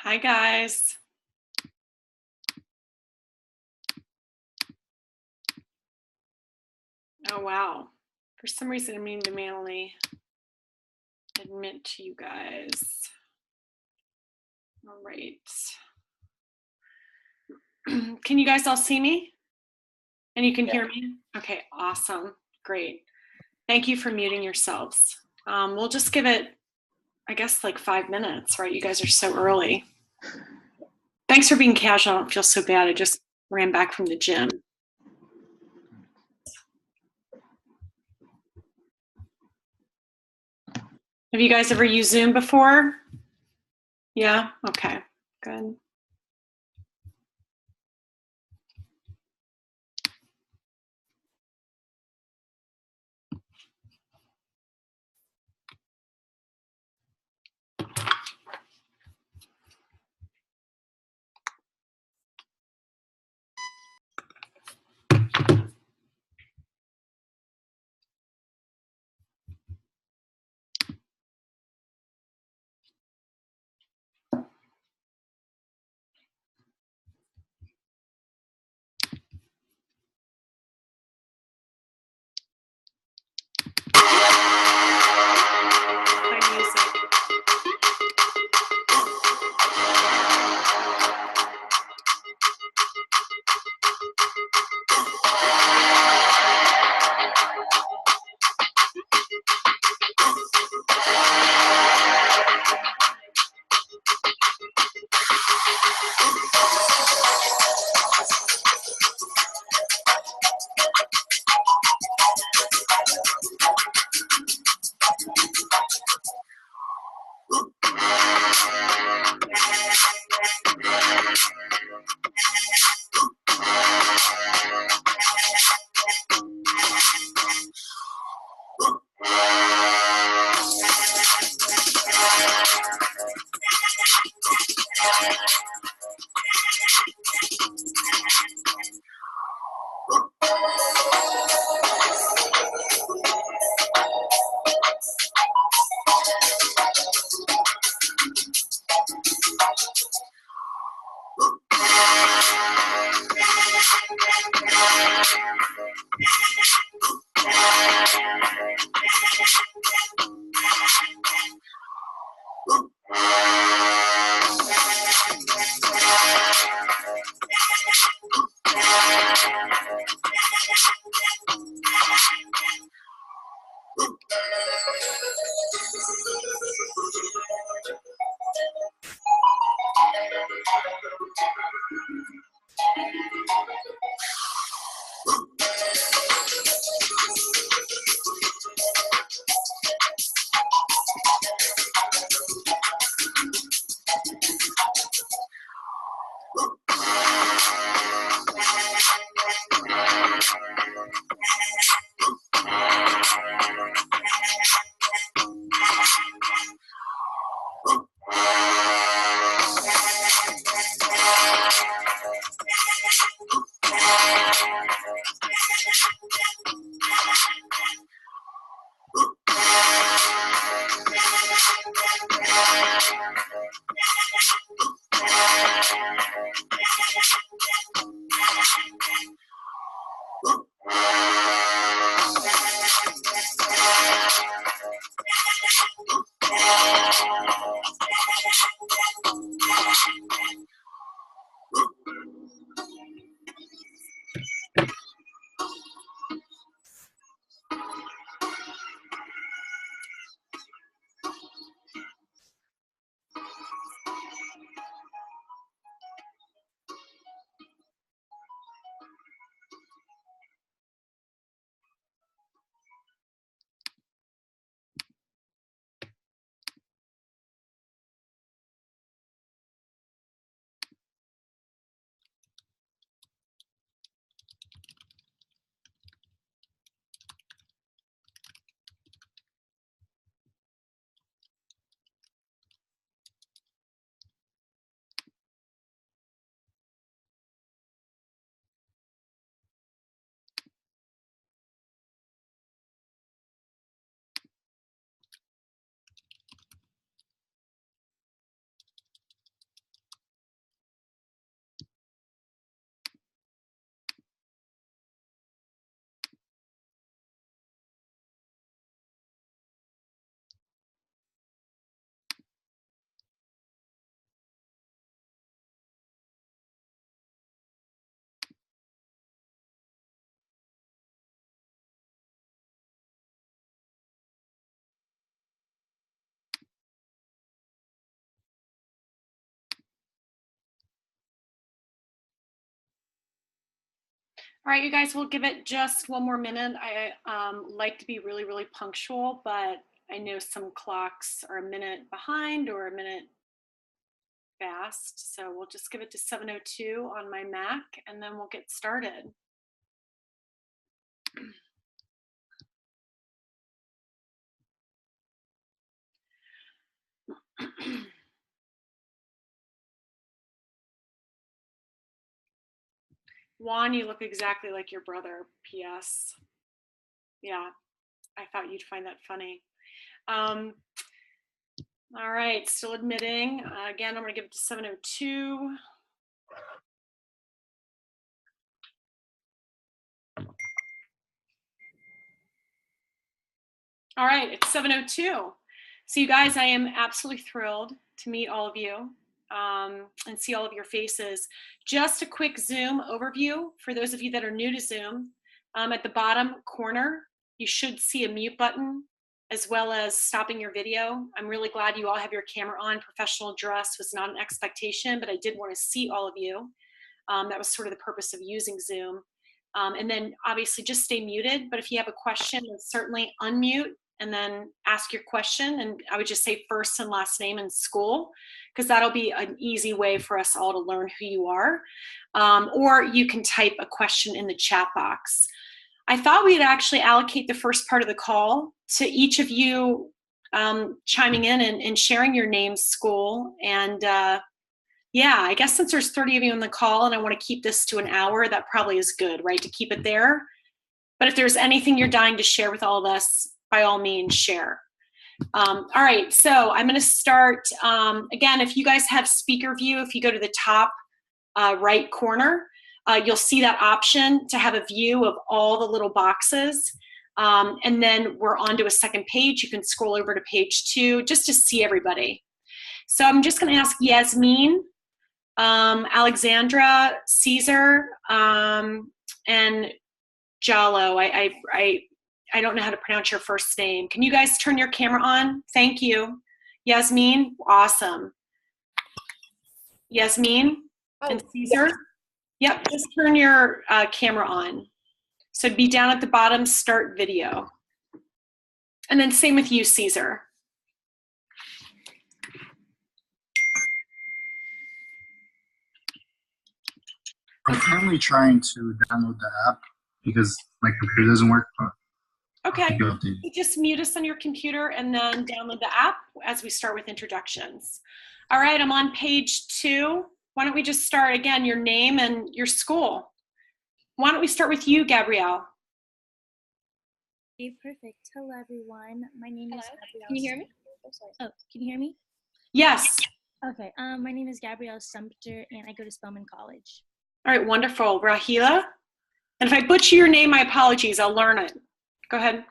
Hi, guys. Oh, wow. For some reason, I mean to manually admit to you guys. All right. Can you guys all see me? And you can hear me? Okay, awesome. Great. Thank you for muting yourselves. We'll just give it, I guess, like 5 minutes, right? You guys are so early. Thanks for being casual. I don't feel so bad. I just ran back from the gym. Have you guys ever used Zoom before? Yeah? Okay, good. All right, you guys, we'll give it just one more minute. I like to be really, really punctual, but I know some clocks are a minute behind or a minute fast. So we'll just give it to 7:02 on my Mac and then we'll get started. Juan, you look exactly like your brother, P.S. Yeah, I thought you'd find that funny. All right, still admitting. Again, I'm going to give it to 7:02. All right, it's 7:02. So you guys, I am absolutely thrilled to meet all of you and see all of your faces. Just a quick Zoom overview for those of you that are new to Zoom. At the bottom corner, you should see a mute button as well as stopping your video. I'm really glad you all have your camera on. Professional dress was not an expectation, but I did want to see all of you. That was sort of the purpose of using Zoom. And then obviously just stay muted, but if you have a question, then certainly unmute and then ask your question. And I would just say first and last name and school, because that'll be an easy way for us all to learn who you are. Or you can type a question in the chat box. I thought we'd actually allocate the first part of the call to each of you chiming in and sharing your name, school, and yeah, I guess since there's 30 of you on the call and I want to keep this to an hour, that probably is good, right, to keep it there. But if there's anything you're dying to share with all of us, by all means, share. All right, so I'm going to start. Again, if you guys have speaker view, if you go to the top right corner, you'll see that option to have a view of all the little boxes. And then we're on to a second page. You can scroll over to page 2 just to see everybody. So I'm just going to ask Yasmin, Alexandra, Caesar, and Jalo. I don't know how to pronounce your first name. Can you guys turn your camera on? Thank you. Yasmin, awesome. Yasmin and Caesar? Yep, just turn your camera on. So be down at the bottom, start video. And then same with you, Caesar. I'm currently trying to download the app because my computer doesn't work. Okay, you just mute us on your computer and then download the app as we start with introductions. All right, I'm on page 2. Why don't we just start again, your name and your school. Why don't we start with you, Gabrielle? Okay, perfect. Hello, everyone. My name is Gabrielle. Can you hear me? Oh, can you hear me? Yes. Okay, my name is Gabrielle Sumter, and I go to Spelman College. All right, wonderful. Rahila? And if I butcher your name, my apologies. I'll learn it. Go ahead.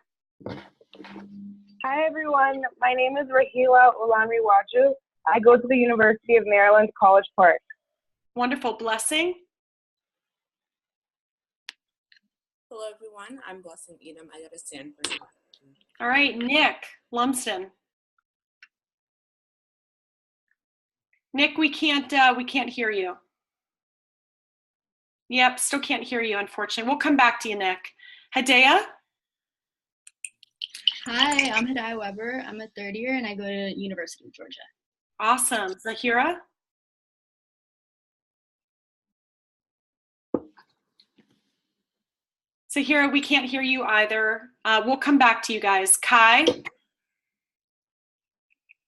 Hi, everyone. My name is Rahila Ulanriwaju. I go to the University of Maryland, College Park. Wonderful. Blessing? Hello, everyone. I'm Blessing Edom. I go to Stanford. All right, Nick Lumsden. Nick, we can't hear you. Yep, still can't hear you, unfortunately. We'll come back to you, Nick. Hadea? Hi, I'm Hadaya Weber. I'm a third year and I go to University of Georgia. Awesome. Zahira? Zahira, we can't hear you either. We'll come back to you guys. Kai?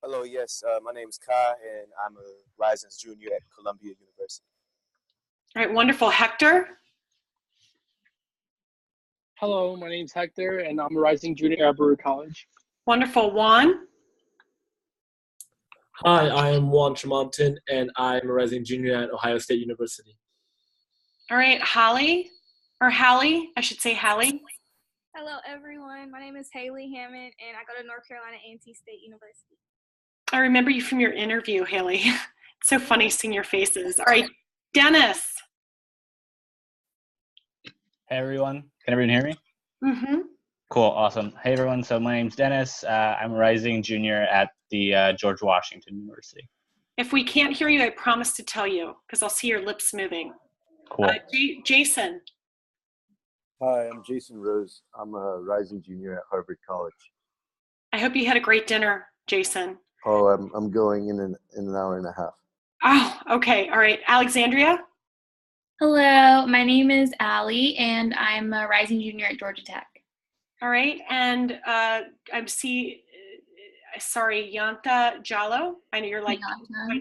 Hello, yes, my name is Kai and I'm a rising junior at Columbia University. All right, wonderful. Hector? Hello, my name's Hector, and I'm a rising junior at Brewer College. Wonderful. Juan? Hi, I am Juan Tremonton, and I'm a rising junior at Ohio State University. All right, Holly? Or Hallie? I should say Hallie. Hello, everyone. My name is Haley Hammond, and I go to North Carolina A&T State University. I remember you from your interview, Haley. It's so funny seeing your faces. All right, Dennis. Hey, everyone. Can everyone hear me? Mm-hmm. Cool. Awesome. Hey, everyone. So my name's Dennis. I'm a rising junior at the George Washington University. If we can't hear you, I promise to tell you, because I'll see your lips moving. Cool. Jason. Hi, I'm Jason Rose. I'm a rising junior at Harvard College. I hope you had a great dinner, Jason. Oh, I'm going in an hour and a half. Oh, okay. All right. Alexandria? Hello, my name is Allie, and I'm a rising junior at Georgia Tech. All right. And sorry, Yanta Jallo. I know you're like my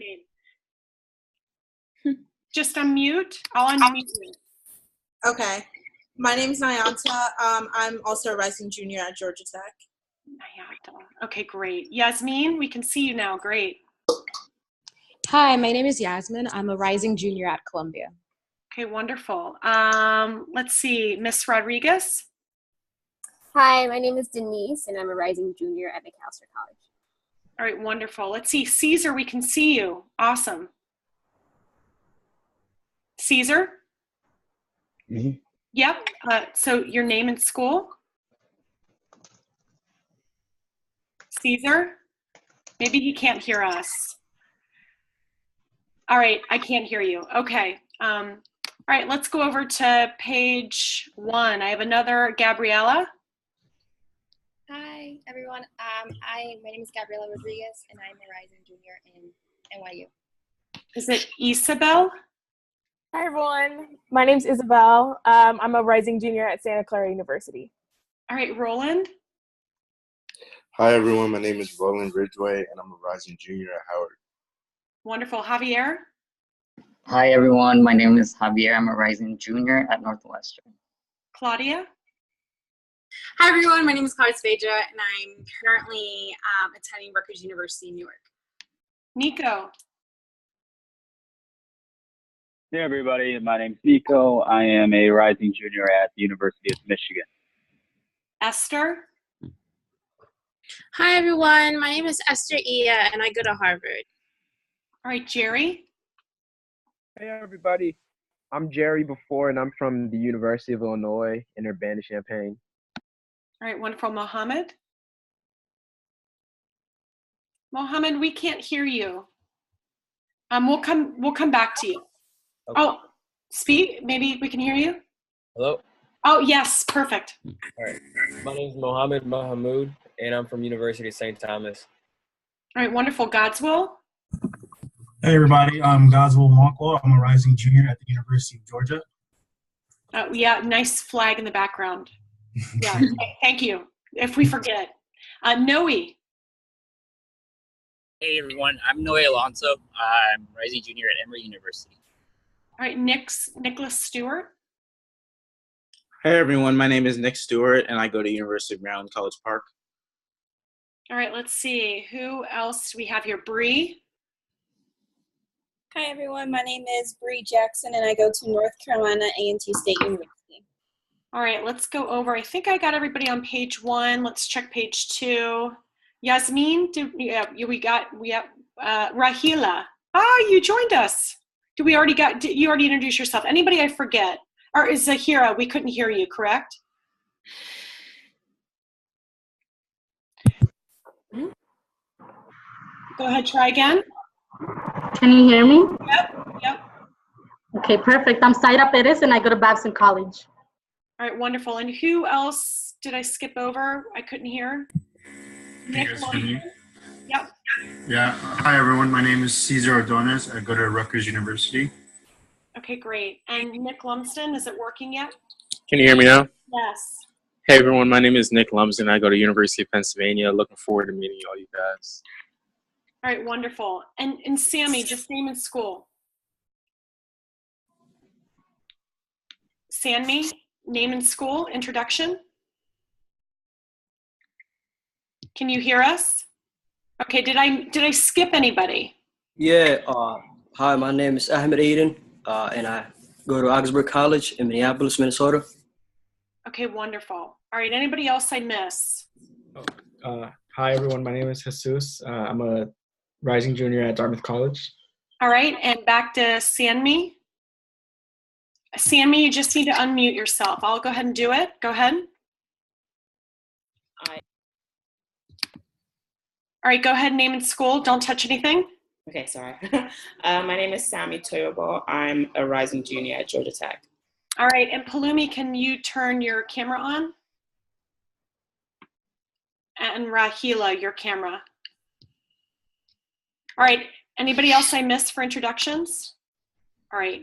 name. Just unmute. I'll unmute you. Okay. My name is Nyanta. I'm also a rising junior at Georgia Tech. Nyanta. Okay, great. Yasmin, we can see you now. Great. Hi, my name is Yasmin. I'm a rising junior at Columbia. Okay, wonderful. Let's see, Miss Rodriguez. Hi, my name is Denise, and I'm a rising junior at McAllister College. All right, wonderful. Let's see, Caesar, we can see you. Awesome. Caesar? Me? Yep. So your name and school? Caesar? Maybe he can't hear us. All right, I can't hear you. Okay. All right, let's go over to page 1. I have another Gabriella. Hi, everyone. My name is Gabriela Rodriguez, and I'm a rising junior in NYU. Is it Isabel? Hi, everyone. My name's Isabel. I'm a rising junior at Santa Clara University. All right, Roland. Hi, everyone. My name is Roland Ridgway, and I'm a rising junior at Howard. Wonderful. Javier? Hi, everyone. My name is Javier. I'm a rising junior at Northwestern. Claudia? Hi, everyone. My name is Claudia Speja, and I'm currently attending Rutgers University in Newark. Nico? Hey, everybody. My name's Nico. I am a rising junior at the University of Michigan. Esther? Hi, everyone. My name is Esther Ia, and I go to Harvard. All right, Jerry? Hey, everybody. I'm Jerry Before, and I'm from the University of Illinois in Urbana-Champaign. All right, wonderful. Mohammed? Mohammed, we can't hear you. We'll come back to you. Okay. Oh, speak. Maybe we can hear you. Hello. Oh, yes. Perfect. All right. My name is Mohammed Mahamoud, and I'm from University of St. Thomas. All right, wonderful. Godswill? Hey, everybody. I'm Godswill Monkwell. I'm a rising junior at the University of Georgia. Oh, yeah. Nice flag in the background. Yeah. Thank you. If we forget. Noe? Hey, everyone. I'm Noe Alonso. I'm rising junior at Emory University. All right, Nicholas Stewart. Hey everyone, my name is Nick Stewart and I go to University of Maryland, College Park. All right, let's see. Who else do we have here? Bree? Hi everyone, my name is Bree Jackson and I go to North Carolina A&T State University. All right, let's go over. I think I got everybody on page 1. Let's check page 2. Yasmin, we have Rahila. Oh, you joined us. Did you already introduce yourself? Anybody I forget? Or is Zahira? We couldn't hear you, correct? Go ahead, try again. Can you hear me? Yep. Okay, perfect. I'm Saira Perez and I go to Babson College. All right, wonderful. And who else did I skip over? I couldn't hear. Nick. Yep. Yeah. Hi, everyone. My name is Cesar Ordonez. I go to Rutgers University. Okay, great. And Nick Lumsden, is it working yet? Can you hear me now? Yes. Hey, everyone. My name is Nick Lumsden. I go to University of Pennsylvania. Looking forward to meeting all you guys. All right, wonderful. And Sammy, just name and school. Sammy, name and school, introduction. Can you hear us? Okay, did I skip anybody? Yeah, hi, my name is Ahmed Aiden, and I go to Augsburg College in Minneapolis, Minnesota. Okay, wonderful. All right, anybody else I miss? Hi, everyone. My name is Jesus. I'm a rising junior at Dartmouth College. All right, and back to Sanmi. Sanmi, you just need to unmute yourself. I'll go ahead and do it. Go ahead. All right, go ahead, name and school. Don't touch anything. Okay, sorry. My name is Sammy Toyobo. I'm a rising junior at Georgia Tech. All right, and Palumi, can you turn your camera on? And Rahila, your camera. All right, anybody else I missed for introductions? All right.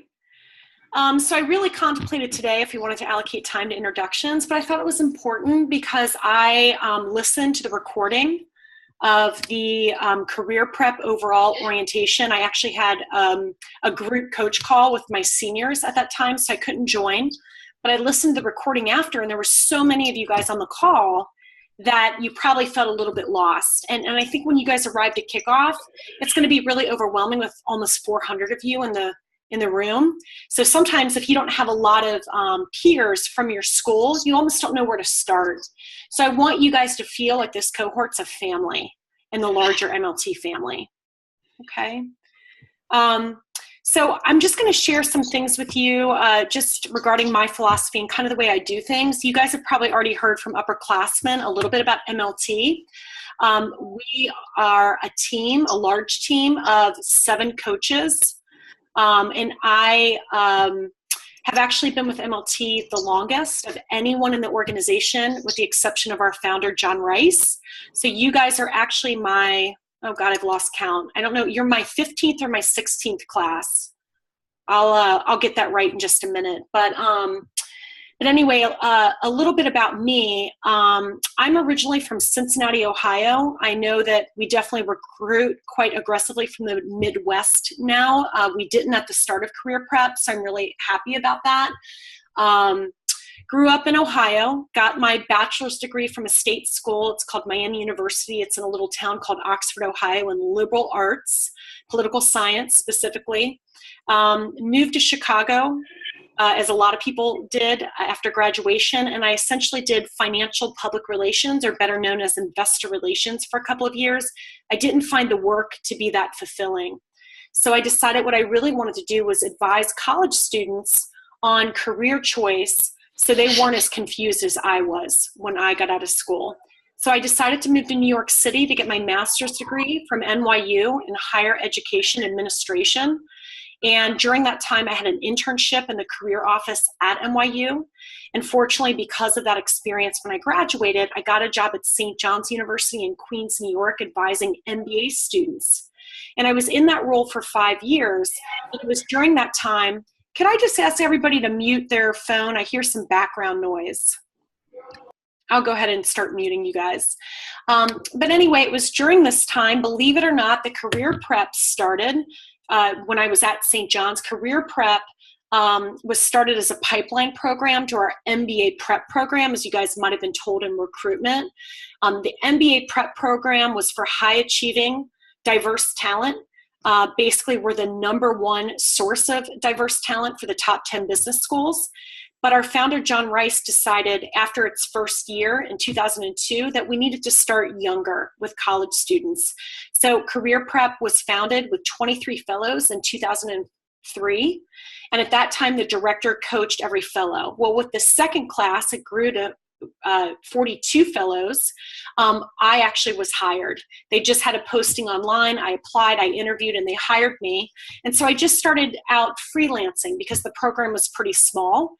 So I really contemplated today if we wanted to allocate time to introductions, but I thought it was important because I listened to the recording of the career prep overall orientation. I actually had a group coach call with my seniors at that time, so I couldn't join. But I listened to the recording after, and there were so many of you guys on the call that you probably felt a little bit lost. And I think when you guys arrived at kickoff, it's going to be really overwhelming with almost 400 of you in the room. So sometimes if you don't have a lot of peers from your school, you almost don't know where to start. So I want you guys to feel like this cohort's a family in the larger MLT family, okay? So I'm just gonna share some things with you just regarding my philosophy and kind of the way I do things. You guys have probably already heard from upperclassmen a little bit about MLT. We are a team, a large team of 7 coaches. And I have actually been with MLT the longest of anyone in the organization, with the exception of our founder, John Rice. So you guys are actually my, oh God, I've lost count. I don't know, you're my 15th or my 16th class. I'll get that right in just a minute. But anyway, a little bit about me. I'm originally from Cincinnati, Ohio. I know that we definitely recruit quite aggressively from the Midwest now. We didn't at the start of career prep, so I'm really happy about that. Grew up in Ohio, got my bachelor's degree from a state school. It's called Miami University. It's in a little town called Oxford, Ohio, in liberal arts, political science specifically. Moved to Chicago, as a lot of people did after graduation, and I essentially did financial public relations, or better known as investor relations, for a couple of years. I didn't find the work to be that fulfilling. So I decided what I really wanted to do was advise college students on career choice so they weren't as confused as I was when I got out of school. So I decided to move to New York City to get my master's degree from NYU in higher education administration. And during that time, I had an internship in the career office at NYU. And fortunately, because of that experience, when I graduated, I got a job at St. John's University in Queens, New York, advising MBA students. And I was in that role for 5 years. It was during that time. Could I just ask everybody to mute their phone? I hear some background noise. I'll go ahead and start muting you guys. But anyway, it was during this time, believe it or not, the career prep started. When I was at St. John's, career prep was started as a pipeline program to our MBA prep program, as you guys might have been told in recruitment. The MBA prep program was for high achieving, diverse talent. Basically, we're the #1 source of diverse talent for the top 10 business schools. But our founder, John Rice, decided after its first year in 2002 that we needed to start younger with college students. So Career Prep was founded with 23 fellows in 2003. And at that time, the director coached every fellow. Well, with the second class, it grew to 42 fellows. I actually was hired. They just had a posting online. I applied, I interviewed, and they hired me. And so I just started out freelancing because the program was pretty small.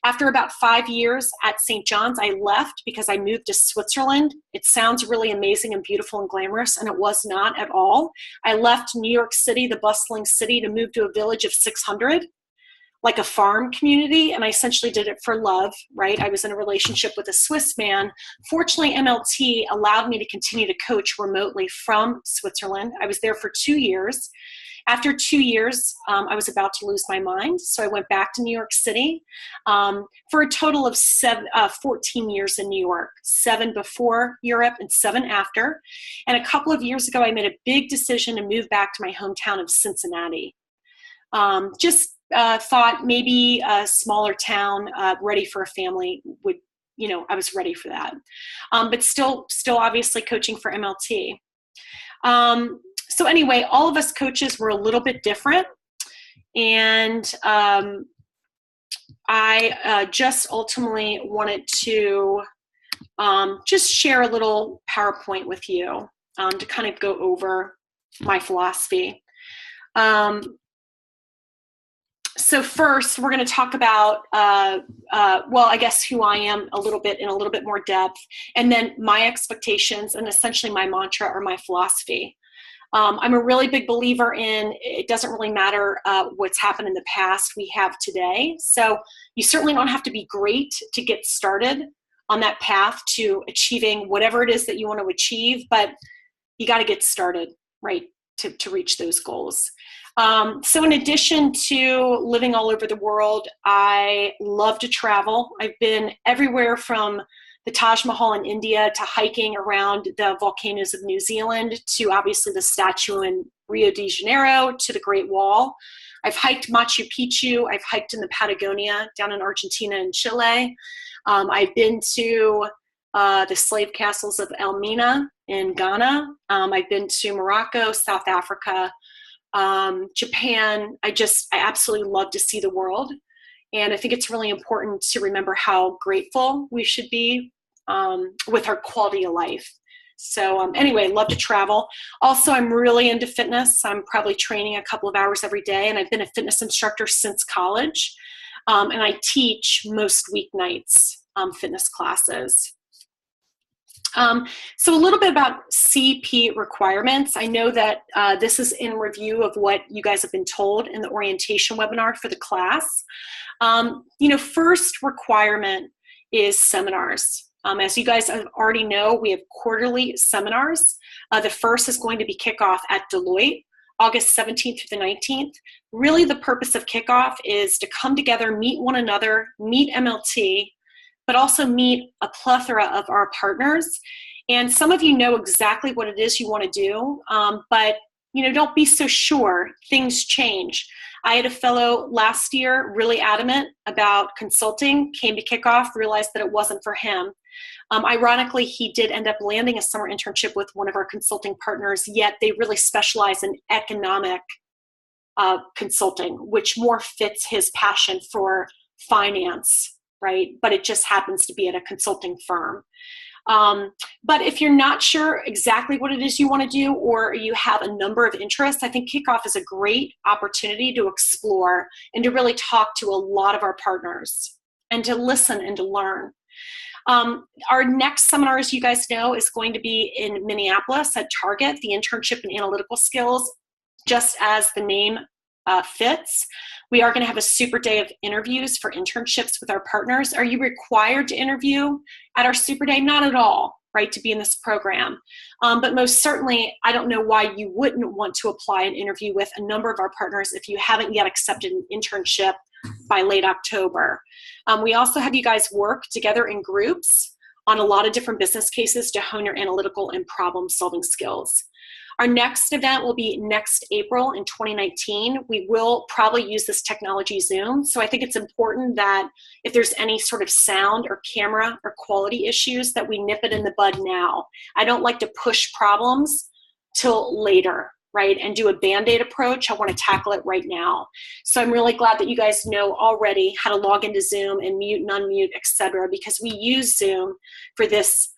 After about 5 years at St. John's, I left because I moved to Switzerland. It sounds really amazing and beautiful and glamorous, and it was not at all. I left New York City, the bustling city, to move to a village of 600. Like a farm community, and I essentially did it for love, right? I was in a relationship with a Swiss man. Fortunately, MLT allowed me to continue to coach remotely from Switzerland. I was there for 2 years. After 2 years, I was about to lose my mind, so I went back to New York City for a total of 14 years in New York, 7 before Europe and 7 after. And a couple of years ago, I made a big decision to move back to my hometown of Cincinnati. Thought maybe a smaller town ready for a family would, I was ready for that. But still obviously coaching for MLT. So anyway, all of us coaches were a little bit different. And I just ultimately wanted to just share a little PowerPoint with you to kind of go over my philosophy. So first, we're going to talk about, well, I guess who I am a little bit in a little bit more depth, and then my expectations and essentially my mantra or my philosophy. I'm a really big believer in it doesn't really matter what's happened in the past, we have today. So you certainly don't have to be great to get started on that path to achieving whatever it is that you want to achieve, but you got to get started, right, to reach those goals. So in addition to living all over the world, I love to travel. I've been everywhere from the Taj Mahal in India to hiking around the volcanoes of New Zealand to obviously the statue in Rio de Janeiro to the Great Wall. I've hiked Machu Picchu. I've hiked in the Patagonia down in Argentina and Chile. I've been to the slave castles of Elmina in Ghana. I've been to Morocco, South Africa, Japan. I absolutely love to see the world. And I think it's really important to remember how grateful we should be with our quality of life. So anyway, love to travel. Also, I'm really into fitness. I'm probably training a couple of hours every day, and I've been a fitness instructor since college. And I teach most weeknights fitness classes. So a little bit about CP requirements. I know that this is in review of what you guys have been told in the orientation webinar for the class. First requirement is seminars. As you guys already know, we have quarterly seminars. The first is going to be kickoff at Deloitte, August 17th through the 19th. Really the purpose of kickoff is to come together, meet one another, meet MLT, but also meet a plethora of our partners. And some of you know exactly what it is you want to do, but don't be so sure. Things change. I had a fellow last year really adamant about consulting, came to kickoff, realized that it wasn't for him. Ironically, he did end up landing a summer internship with one of our consulting partners, yet they really specialize in economic consulting, which more fits his passion for finance, right? But it just happens to be at a consulting firm. But if you're not sure exactly what it is you want to do, or you have a number of interests, I think Kickoff is a great opportunity to explore and to really talk to a lot of our partners and to listen and to learn. Our next seminar, as you guys know, is going to be in Minneapolis at Target, the Internship in Analytical Skills, just as the name fits. We are going to have a super day of interviews for internships with our partners. Are you required to interview at our super day? Not at all, right, to be in this program. But most certainly, I don't know why you wouldn't want to apply and interview with a number of our partners if you haven't yet accepted an internship by late October. We also have you guys work together in groups on a lot of different business cases to hone your analytical and problem-solving skills. Our next event will be next April in 2019. We will probably use this technology Zoom. So I think it's important that if there's any sort of sound or camera or quality issues that we nip it in the bud now. I don't like to push problems till later, right? And do a Band-Aid approach. I want to tackle it right now. So I'm really glad that you guys know already how to log into Zoom and mute and unmute, etc., because we use Zoom for this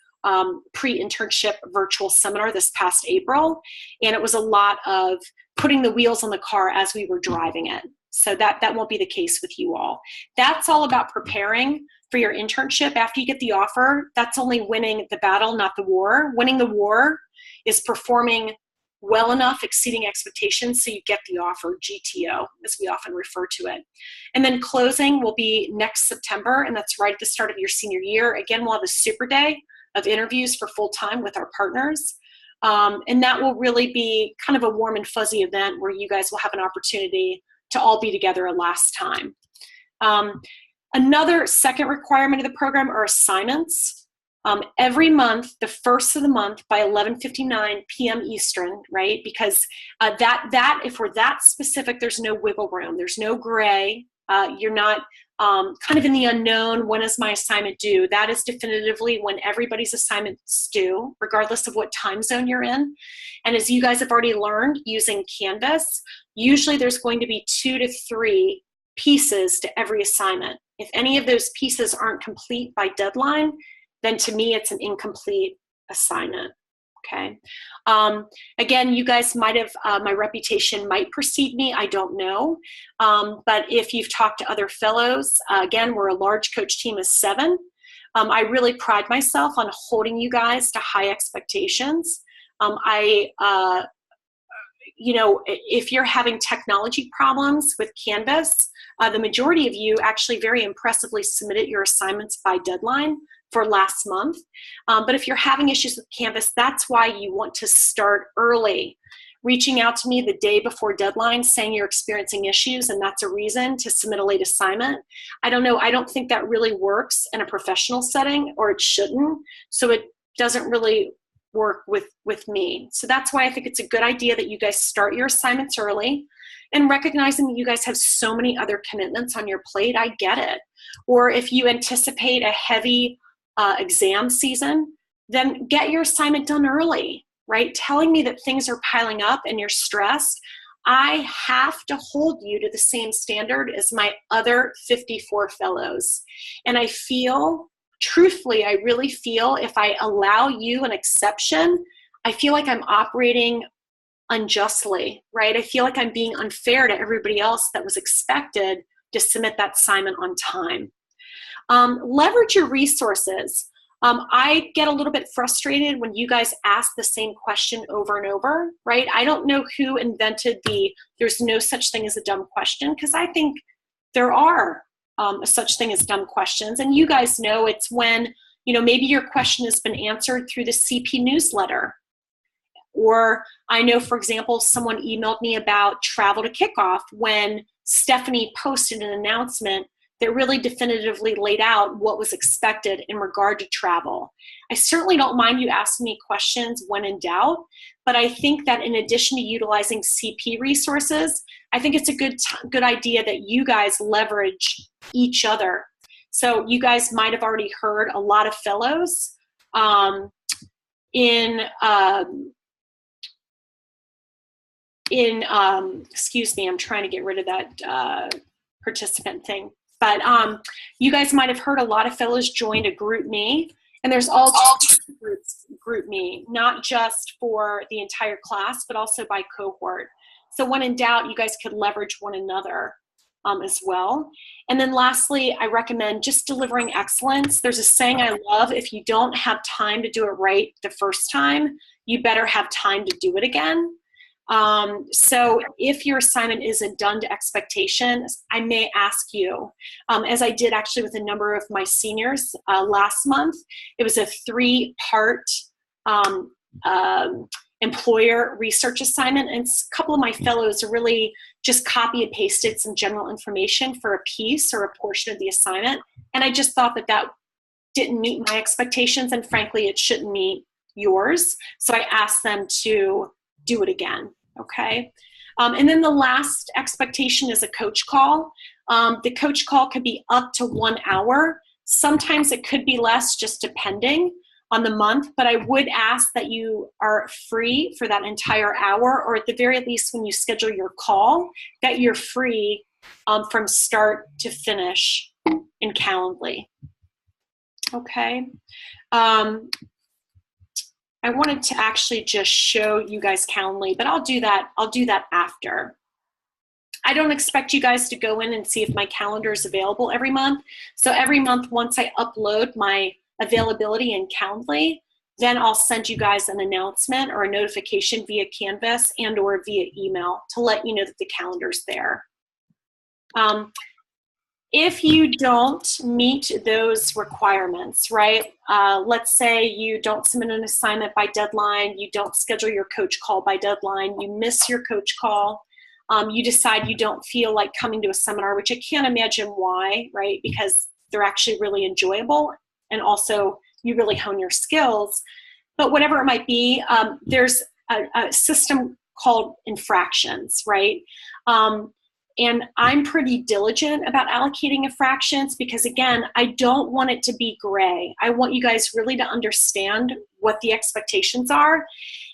pre-internship virtual seminar this past April, and it was a lot of putting the wheels on the car as we were driving it. So that won't be the case with you all. That's all about preparing for your internship. After you get the offer, that's only winning the battle, not the war. Winning the war is performing well enough, exceeding expectations, so you get the offer, GTO, as we often refer to it. And then closing will be next September, and that's right at the start of your senior year. Again, we'll have a super day of interviews for full-time with our partners. And that will really be kind of a warm and fuzzy event where you guys will have an opportunity to all be together a last time. Another second requirement of the program are assignments. Every month, the first of the month by 11:59 p.m. Eastern, right? Because if we're that specific, there's no wiggle room. There's no gray. You're not kind of in the unknown. When is my assignment due? That is definitively when everybody's assignment's due, regardless of what time zone you're in. And as you guys have already learned using Canvas, usually there's going to be 2 to 3 pieces to every assignment. If any of those pieces aren't complete by deadline, then to me it's an incomplete assignment. Okay. Again, you guys might have, my reputation might precede me. I don't know. But if you've talked to other fellows, again, we're a large coach team of 7. I really pride myself on holding you guys to high expectations. You know, if you're having technology problems with Canvas, the majority of you actually very impressively submitted your assignments by deadline for last month. But if you're having issues with Canvas, that's why you want to start early. Reaching out to me the day before deadline saying you're experiencing issues and that's a reason to submit a late assignment. I don't know, I don't think that really works in a professional setting, or it shouldn't. So it doesn't really work with me. So that's why I think it's a good idea that you guys start your assignments early, and recognizing that you guys have so many other commitments on your plate. I get it. Or if you anticipate a heavy exam season, then get your assignment done early, right? Telling me that things are piling up and you're stressed, I have to hold you to the same standard as my other 54 fellows. And I feel, truthfully, I really feel if I allow you an exception, I feel like I'm operating unjustly, right? I feel like I'm being unfair to everybody else that was expected to submit that assignment on time. Leverage your resources. I get a little bit frustrated when you guys ask the same question over and over, right? I don't know who invented there's no such thing as a dumb question, because I think there are such thing as dumb questions. And you guys know it's when, you know, maybe your question has been answered through the CP newsletter. Or I know, for example, someone emailed me about travel to kickoff when Stephanie posted an announcement that really definitively laid out what was expected in regard to travel. I certainly don't mind you asking me questions when in doubt, but I think that in addition to utilizing CP resources, I think it's a good idea that you guys leverage each other. So you guys might have already heard a lot of fellows excuse me, I'm trying to get rid of that participant thing. But you guys might have heard a lot of fellows joined a group me, and there's all groups, group me, not just for the entire class, but also by cohort. So when in doubt, you guys could leverage one another as well. And then lastly, I recommend just delivering excellence. There's a saying I love: if you don't have time to do it right the first time, you better have time to do it again. So if your assignment isn't done to expectations, I may ask you, as I did actually with a number of my seniors last month. It was a 3-part employer research assignment, and a couple of my fellows really just copy and pasted some general information for a piece or a portion of the assignment. And I just thought that didn't meet my expectations, and frankly, it shouldn't meet yours. So I asked them to do it again. Okay. And then the last expectation is a coach call. The coach call could be up to 1 hour. Sometimes it could be less, just depending on the month, but I would ask that you are free for that entire hour, or at the very least when you schedule your call, that you're free from start to finish in Calendly. Okay. I wanted to actually just show you guys Calendly, but I'll do that after. I don't expect you guys to go in and see if my calendar is available every month. So every month, once I upload my availability in Calendly, then I'll send you guys an announcement or a notification via Canvas and or via email to let you know that the calendar's there. If you don't meet those requirements, right? Let's say you don't submit an assignment by deadline, you don't schedule your coach call by deadline, you miss your coach call, you decide you don't feel like coming to a seminar, which I can't imagine why, right? Because they're actually really enjoyable, and also you really hone your skills. But whatever it might be, there's a system called infractions, right? And I'm pretty diligent about allocating infractions because, again, I don't want it to be gray. I want you guys really to understand what the expectations are.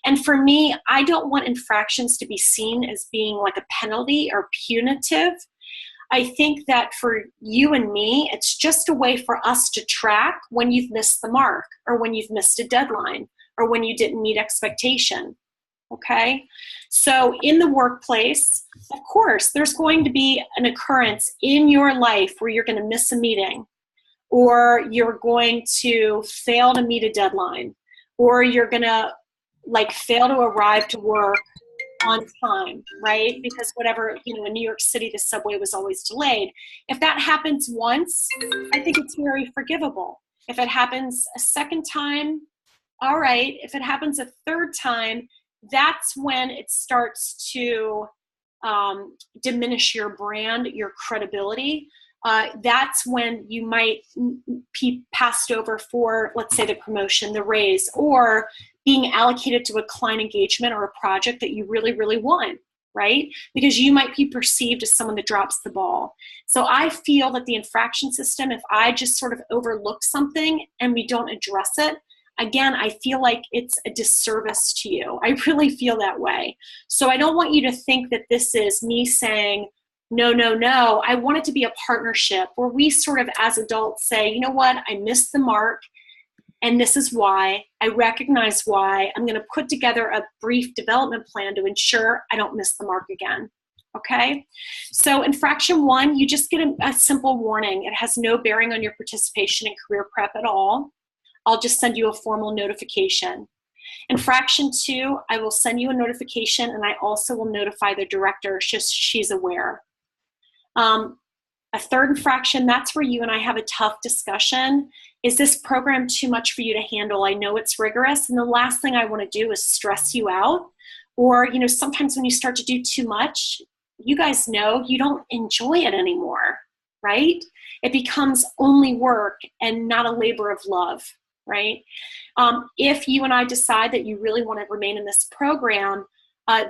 And for me, I don't want infractions to be seen as being like a penalty or punitive. I think that for you and me, it's just a way for us to track when you've missed the mark or when you've missed a deadline or when you didn't meet expectation. Okay? So in the workplace, of course, there's going to be an occurrence in your life where you're going to miss a meeting, or you're going to fail to meet a deadline, or you're going to fail to arrive to work on time, right? Because whatever, in New York City, the subway was always delayed. If that happens once, I think it's very forgivable. If it happens a second time, all right. If it happens a third time, that's when it starts to diminish your brand, your credibility. That's when you might be passed over for, let's say, the promotion, the raise, or being allocated to a client engagement or a project that you really, really want, right? Because you might be perceived as someone that drops the ball. So I feel that the infraction system, if I just sort of overlook something and we don't address it, again, I feel like it's a disservice to you. I really feel that way. So I don't want you to think that this is me saying, no, no, no. I want it to be a partnership where we sort of, as adults, say, you know what, I missed the mark, and this is why. I recognize why. I'm going to put together a brief development plan to ensure I don't miss the mark again. Okay? So infraction 1, you just get a simple warning. It has no bearing on your participation in career prep at all. I'll just send you a formal notification. Infraction 2, I will send you a notification, and I also will notify the director, she's aware. A third infraction, that's where you and I have a tough discussion. Is this program too much for you to handle? I know it's rigorous, and the last thing I want to do is stress you out. Or, sometimes when you start to do too much, you guys know you don't enjoy it anymore, right? It becomes only work and not a labor of love, right? If you and I decide that you really want to remain in this program,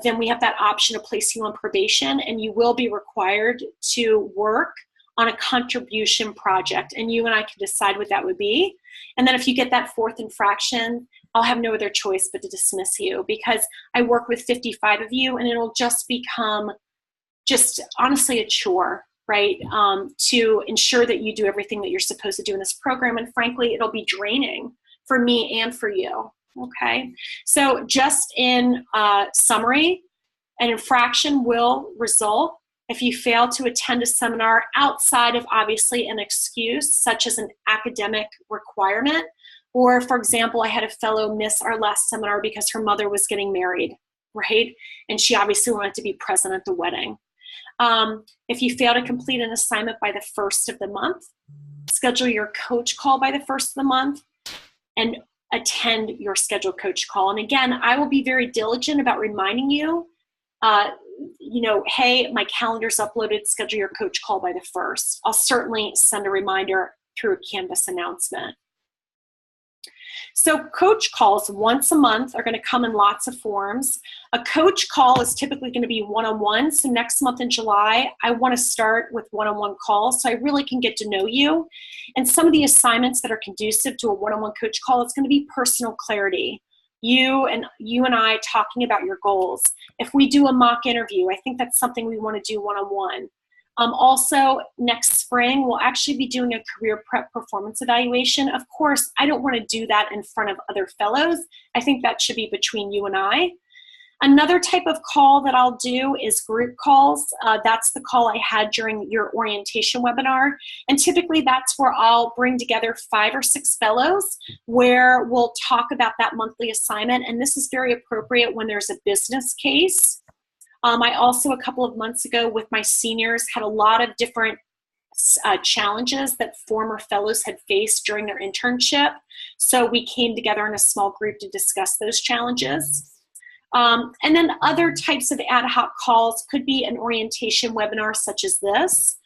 then we have that option to place you on probation, and you will be required to work on a contribution project, and you and I can decide what that would be. And then if you get that fourth infraction, I'll have no other choice but to dismiss you, because I work with 55 of you, and it'll just become honestly a chore, right? To ensure that you do everything that you're supposed to do in this program. And frankly, it'll be draining for me and for you. Okay. So just in summary, an infraction will result if you fail to attend a seminar outside of obviously an excuse, such as an academic requirement. Or for example, I had a fellow miss our last seminar because her mother was getting married, right? And she obviously wanted to be present at the wedding. If you fail to complete an assignment by the 1st of the month, schedule your coach call by the 1st of the month, and attend your scheduled coach call. And again, I will be very diligent about reminding you, hey, my calendar's uploaded, schedule your coach call by the 1st. I'll certainly send a reminder through a Canvas announcement. So coach calls once a month are going to come in lots of forms. A coach call is typically going to be one-on-one. So next month in July, I want to start with one-on-one calls so I really can get to know you. And some of the assignments that are conducive to a one-on-one coach call, it's going to be personal clarity. You and I talking about your goals. If we do a mock interview, I think that's something we want to do one-on-one. Also, next spring, we'll actually be doing a career prep performance evaluation. Of course, I don't want to do that in front of other fellows. I think that should be between you and I. Another type of call that I'll do is group calls. That's the call I had during your orientation webinar. And typically that's where I'll bring together 5 or 6 fellows where we'll talk about that monthly assignment. And this is very appropriate when there's a business case. I also, a couple of months ago with my seniors, had a lot of different challenges that former fellows had faced during their internship. So we came together in a small group to discuss those challenges. And then other types of ad hoc calls could be an orientation webinar such as this.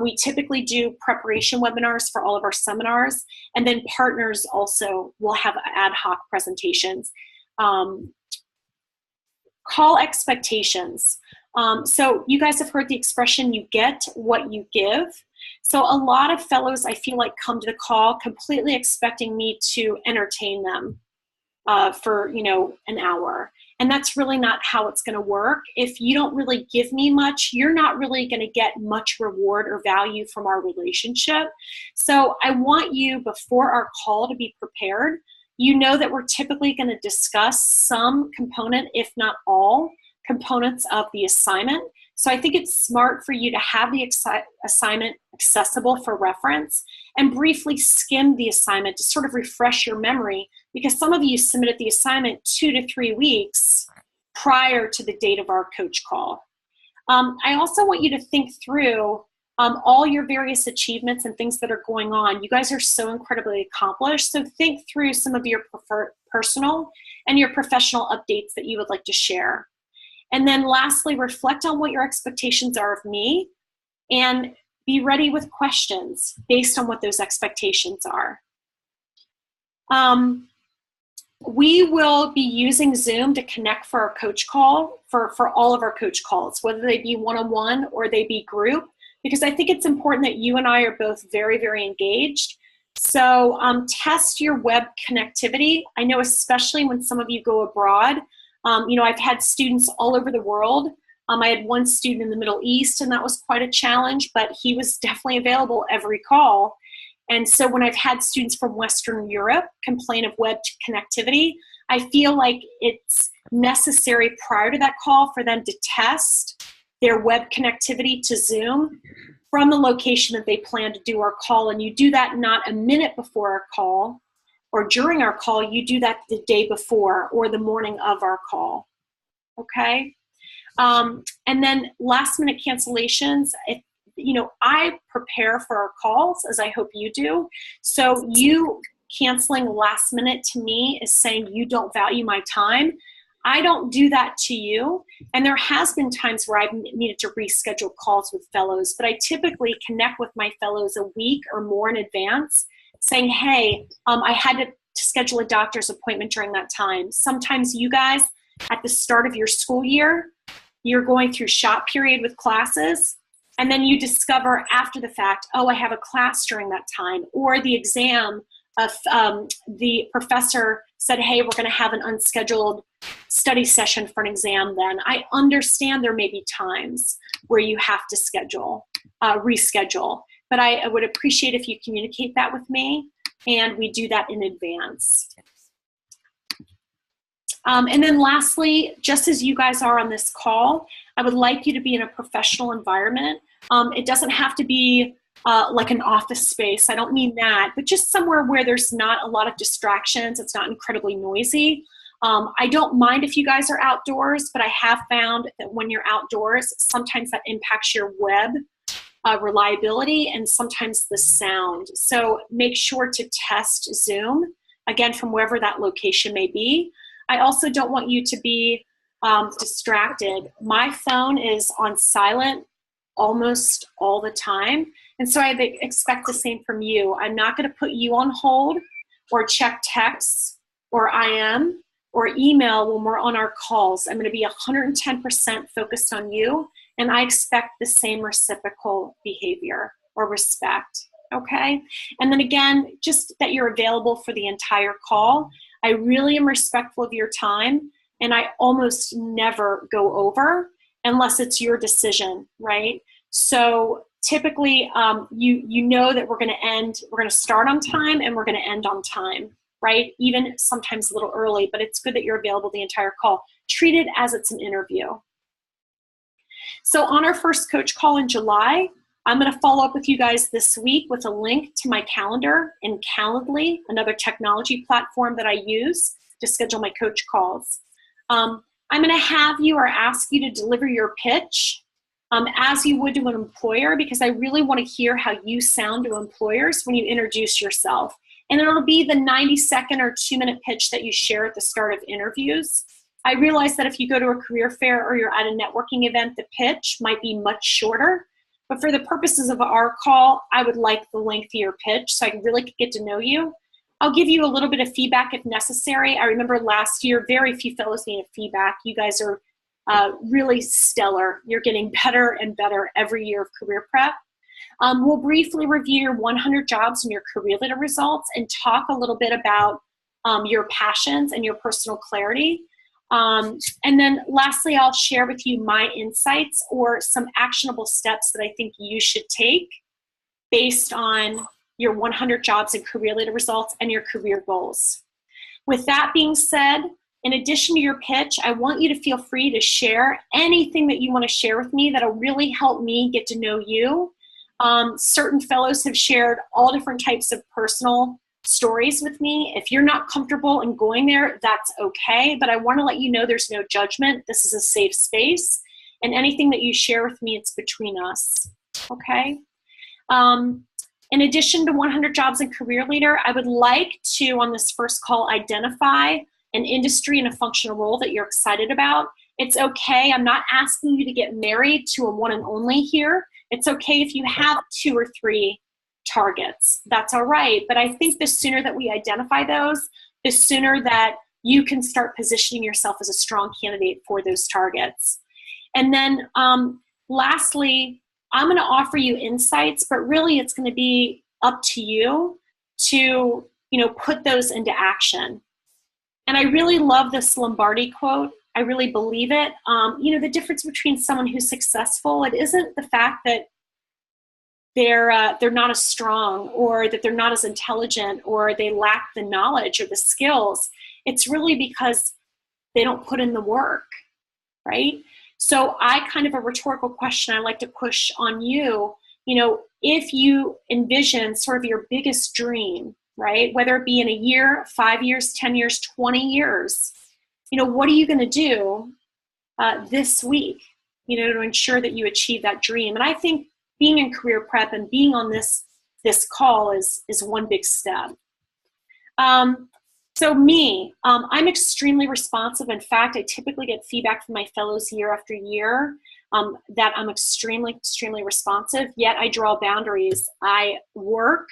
We typically do preparation webinars for all of our seminars, and then partners also will have ad hoc presentations. Call expectations. So you guys have heard the expression, you get what you give. So a lot of fellows, I feel like, come to the call completely expecting me to entertain them for, an hour. And that's really not how it's going to work. If you don't really give me much, you're not really going to get much reward or value from our relationship. So I want you, before our call, to be prepared you know that we're typically going to discuss some component, if not all components of the assignment. So I think it's smart for you to have the assignment accessible for reference and briefly skim the assignment to sort of refresh your memory, because some of you submitted the assignment 2 to 3 weeks prior to the date of our coach call. I also want you to think through all your various achievements and things that are going on. You guys are so incredibly accomplished, so think through some of your personal and your professional updates that you would like to share. And then lastly, reflect on what your expectations are of me and be ready with questions based on what those expectations are. We will be using Zoom to connect for our coach call, for all of our coach calls, whether they be one-on-one or they be group, because I think it's important that you and I are both very, very engaged. So test your web connectivity. I know especially when some of you go abroad, I've had students all over the world. I had one student in the Middle East, and that was quite a challenge, but he was definitely available every call. And so when I've had students from Western Europe complain of web connectivity, I feel like it's necessary prior to that call for them to test their web connectivity to Zoom from the location that they plan to do our call. And you do that not a minute before our call or during our call, you do that the day before or the morning of our call, okay? And then last minute cancellations, I prepare for our calls, as I hope you do. So you canceling last minute to me is saying you don't value my time. I don't do that to you. And there has been times where I've needed to reschedule calls with fellows, but I typically connect with my fellows a week or more in advance saying, hey, I had to schedule a doctor's appointment during that time. Sometimes you guys, at the start of your school year, you're going through shop period with classes, and then you discover after the fact, oh, I have a class during that time, or the exam of the professor said, hey, we're going to have an unscheduled study session for an exam then. I understand there may be times where you have to reschedule, but I would appreciate if you communicate that with me, and we do that in advance. And then lastly, just as you guys are on this call, I would like you to be in a professional environment. It doesn't have to be like an office space. I don't mean that, but just somewhere where there's not a lot of distractions. It's not incredibly noisy. I don't mind if you guys are outdoors, but I have found that when you're outdoors, sometimes that impacts your web reliability and sometimes the sound. So make sure to test Zoom, again, from wherever that location may be. I also don't want you to be distracted. My phone is on silent almost all the time, and so I expect the same from you. I'm not going to put you on hold or check texts or IM or email when we're on our calls. I'm going to be 110% focused on you, and I expect the same reciprocal behavior or respect, okay? And then again, just that you're available for the entire call. I really am respectful of your time, and I almost never go over unless it's your decision, right? So typically, you know that we're going to start on time and we're going to end on time, right? Even sometimes a little early, but it's good that you're available the entire call. Treat it as it's an interview. So on our first coach call in July, I'm going to follow up with you guys this week with a link to my calendar in Calendly, another technology platform that I use to schedule my coach calls. I'm going to have you or ask you to deliver your pitch as you would to an employer, because I really want to hear how you sound to employers when you introduce yourself. And it'll be the 90-second or 2-minute pitch that you share at the start of interviews. I realize that if you go to a career fair or you're at a networking event, the pitch might be much shorter. But for the purposes of our call, I would like the lengthier pitch so I really could get to know you. I'll give you a little bit of feedback if necessary. I remember last year, very few fellows needed feedback. You guys are really stellar. You're getting better and better every year of career prep. We'll briefly review your 100 jobs and your career leader results and talk a little bit about your passions and your personal clarity. And then lastly, I'll share with you my insights or some actionable steps that I think you should take based on your 100 jobs and career leader results and your career goals. With that being said, in addition to your pitch, I want you to feel free to share anything that you want to share with me that'll really help me get to know you. Certain fellows have shared all different types of personal stories with me. If you're not comfortable in going there, that's okay, but I want to let you know there's no judgment. This is a safe space, and anything that you share with me, it's between us, okay? In addition to 100 Jobs and Career Leader, I would like to, on this first call, identify an industry and a functional role that you're excited about. It's okay. I'm not asking you to get married to a one and only here. It's okay if you have 2 or 3 targets. That's all right. But I think the sooner that we identify those, the sooner that you can start positioning yourself as a strong candidate for those targets. And then lastly, I'm going to offer you insights, but really it's going to be up to you to, put those into action. And I really love this Lombardi quote. I really believe it. The difference between someone who's successful, it isn't the fact that they're not as strong, or that they're not as intelligent, or they lack the knowledge or the skills. It's really because they don't put in the work, right? So I kind of a rhetorical question I like to push on you, if you envision sort of your biggest dream, right? Whether it be in a year, 5 years, 10 years, 20 years, what are you going to do this week, to ensure that you achieve that dream? And I think being in career prep and being on this call is one big step. So me, I'm extremely responsive. In fact, I typically get feedback from my fellows year after year that I'm extremely, extremely responsive, yet I draw boundaries. I work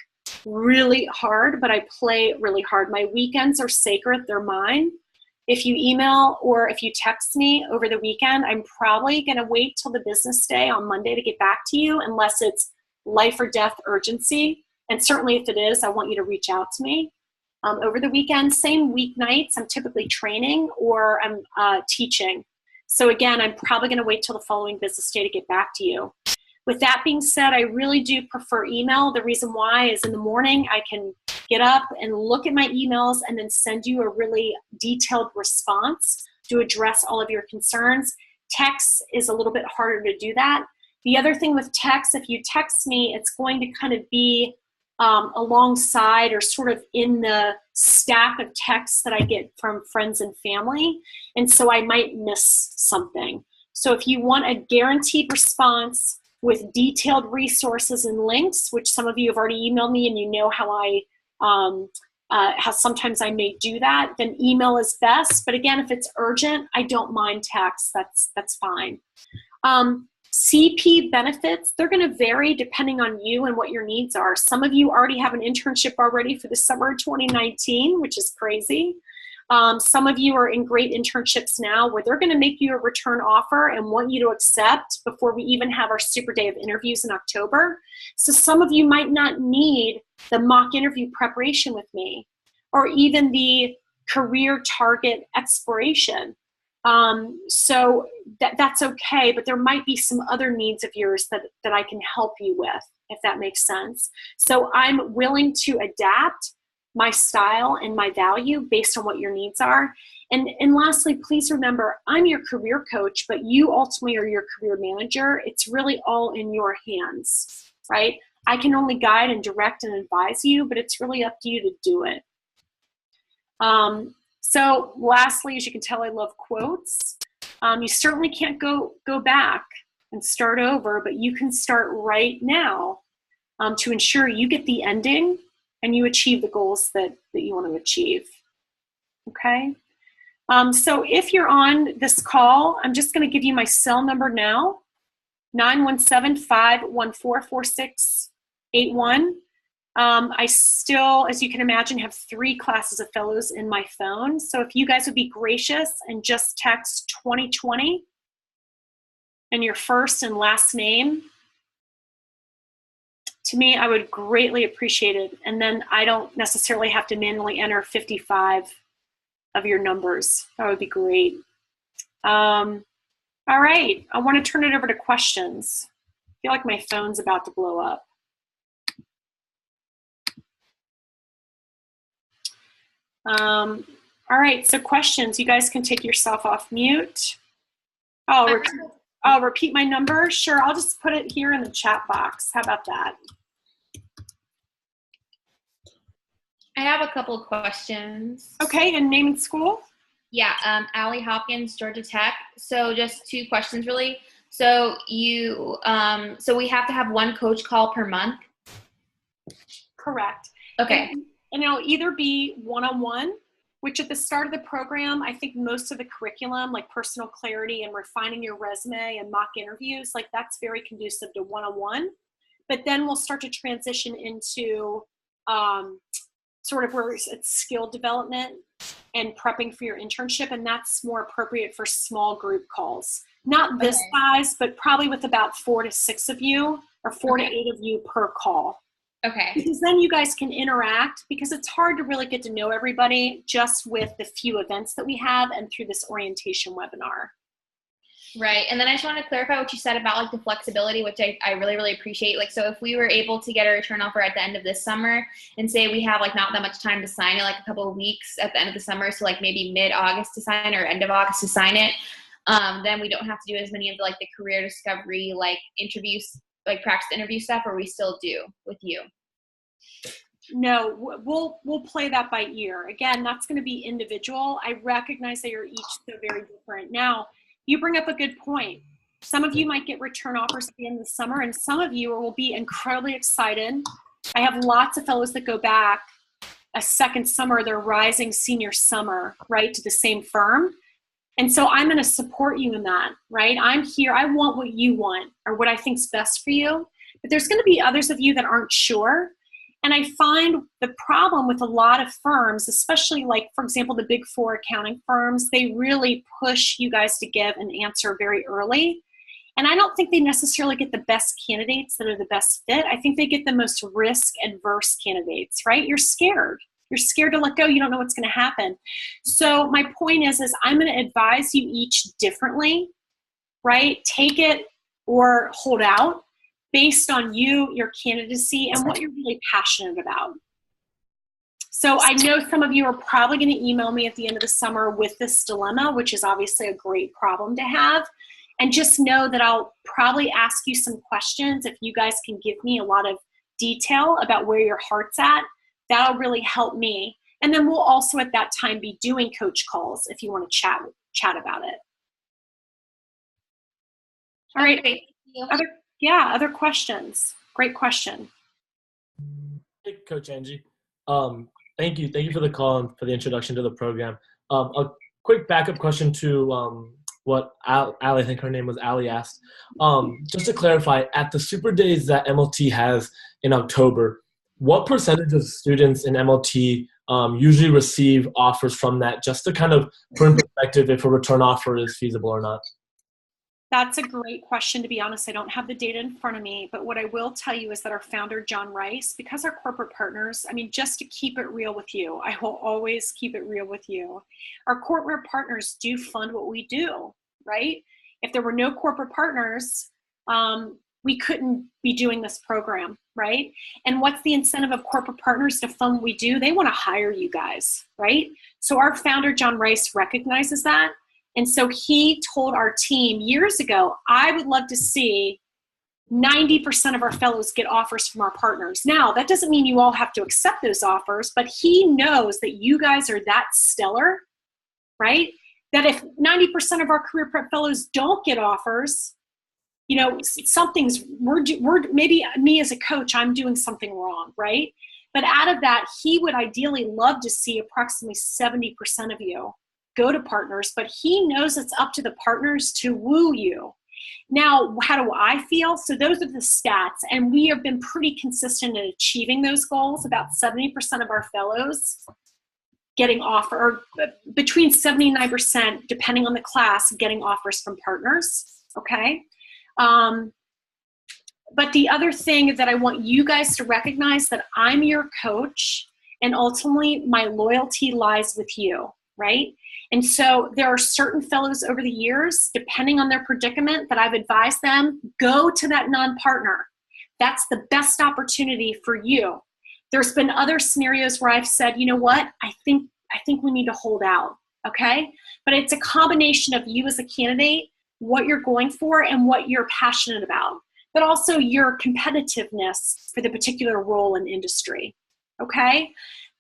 really hard, but I play really hard. My weekends are sacred, they're mine. If you email or if you text me over the weekend, I'm probably gonna wait till the business day on Monday to get back to you, unless it's life or death urgency. And certainly if it is, I want you to reach out to me. Over the weekend, same weeknights, I'm typically training or I'm teaching. So again, I'm probably going to wait till the following business day to get back to you. With that being said, I really do prefer email. The reason why is in the morning, I can get up and look at my emails and then send you a really detailed response to address all of your concerns. Text is a little bit harder to do that. The other thing with text, if you text me, it's going to kind of be alongside or sort of in the stack of texts that I get from friends and family. And so I might miss something. So if you want a guaranteed response with detailed resources and links, which some of you have already emailed me and you know how how sometimes I may do that, then email is best. But again, if it's urgent, I don't mind text. That's fine. CP benefits, they're going to vary depending on you and what your needs are. Some of you already have an internship already for the summer of 2019, which is crazy. Some of you are in great internships now where they're going to make you a return offer and want you to accept before we even have our super day of interviews in October. So some of you might not need the mock interview preparation with me, or even the career target exploration. So that's okay, but there might be some other needs of yours that I can help you with, if that makes sense. So I'm willing to adapt my style and my value based on what your needs are. And lastly, please remember, I'm your career coach, but you ultimately are your career manager. It's really all in your hands, right? I can only guide and direct and advise you, but it's really up to you to do it. So lastly, as you can tell, I love quotes. You certainly can't go back and start over, but you can start right now to ensure you get the ending and you achieve the goals that you want to achieve, okay? So if you're on this call, I'm just going to give you my cell number now, 917-514-4681. I still, as you can imagine, have 3 classes of fellows in my phone. So if you guys would be gracious and just text 2020 and your first and last name to me, I would greatly appreciate it. And then I don't necessarily have to manually enter 55 of your numbers. That would be great. All right, I want to turn it over to questions. I feel like my phone's about to blow up. All right, so questions. You guys can take yourself off mute. Repeat my number? Sure, I'll just put it here in the chat box. How about that? I have a couple of questions. Okay, and name and school? Yeah, Allie Hopkins, Georgia Tech. So just 2 questions really. So so we have to have 1 coach call per month? Correct. Okay. And it'll either be one-on-one, which at the start of the program, I think most of the curriculum, like personal clarity and refining your resume and mock interviews, like that's very conducive to one-on-one. But then we'll start to transition into sort of where it's skill development and prepping for your internship, and that's more appropriate for small group calls. Not this size, but probably with about 4 to 6 of you, or 4 to 8 of you per call. Okay. Because then you guys can interact, because it's hard to really get to know everybody just with the few events that we have and through this orientation webinar. Right. And then I just want to clarify what you said about like the flexibility, which I really, really appreciate. Like, so if we were able to get a return offer at the end of this summer and say we have like not that much time to sign it, like a couple of weeks at the end of the summer, so like maybe mid-August to sign or end of August to sign it, then we don't have to do as many of the like the career discovery, like interviews, like practice interview stuff, or we still do with you? No, we'll play that by ear. Again, that's going to be individual. I recognize that you're each so very different. Now, you bring up a good point. Some of you might get return offers at the end of the summer, and some of you will be incredibly excited. I have lots of fellows that go back a second summer, their rising senior summer, right, to the same firm. And so I'm going to support you in that, right? I'm here. I want what you want or what I think is best for you. But there's going to be others of you that aren't sure. And I find the problem with a lot of firms, especially like, for example, the big 4 accounting firms, they really push you guys to give an answer very early. And I don't think they necessarily get the best candidates that are the best fit. I think they get the most risk adverse candidates, right? You're scared. You're scared to let go. You don't know what's going to happen. So my point is I'm going to advise you each differently, right? Take it or hold out, based on you, your candidacy, and what you're really passionate about. So I know some of you are probably going to email me at the end of the summer with this dilemma, which is obviously a great problem to have. And just know that I'll probably ask you some questions. If you guys can give me a lot of detail about where your heart's at, that'll really help me. And then we'll also at that time be doing coach calls if you want to chat about it. All right. Thank you. Other questions? Great question. Hey, Coach Angie. Thank you for the call and for the introduction to the program. A quick backup question to what Allie, I think her name was Allie, asked. Just to clarify, at the Super Days that MLT has in October, what percentage of students in MLT usually receive offers from that, just to kind of put in perspective if a return offer is feasible or not? That's a great question. To be honest, I don't have the data in front of me, but what I will tell you is that our founder, John Rice, because our corporate partners, I mean, just to keep it real with you, I will always keep it real with you. Our corporate partners do fund what we do, right? If there were no corporate partners, we couldn't be doing this program, right? And what's the incentive of corporate partners to fund what we do? They want to hire you guys, right? So our founder, John Rice, recognizes that. And so he told our team years ago, I would love to see 90% of our fellows get offers from our partners. Now, that doesn't mean you all have to accept those offers, but he knows that you guys are that stellar, right? That if 90% of our career prep fellows don't get offers, you know, maybe me as a coach, I'm doing something wrong, right? But out of that, he would ideally love to see approximately 70% of you go to partners, but he knows it's up to the partners to woo you. Now, how do I feel? So those are the stats, and we have been pretty consistent in achieving those goals. About 70% of our fellows getting offer, or between 70 and 90%, depending on the class, getting offers from partners, okay? But the other thing that I want you guys to recognize, that I'm your coach, and ultimately my loyalty lies with you, right? And so there are certain fellows over the years, depending on their predicament, that I've advised them, go to that non-partner. That's the best opportunity for you. There's been other scenarios where I've said, you know what, I think I think we need to hold out, okay? But it's a combination of you as a candidate, what you're going for, and what you're passionate about, but also your competitiveness for the particular role in industry, okay?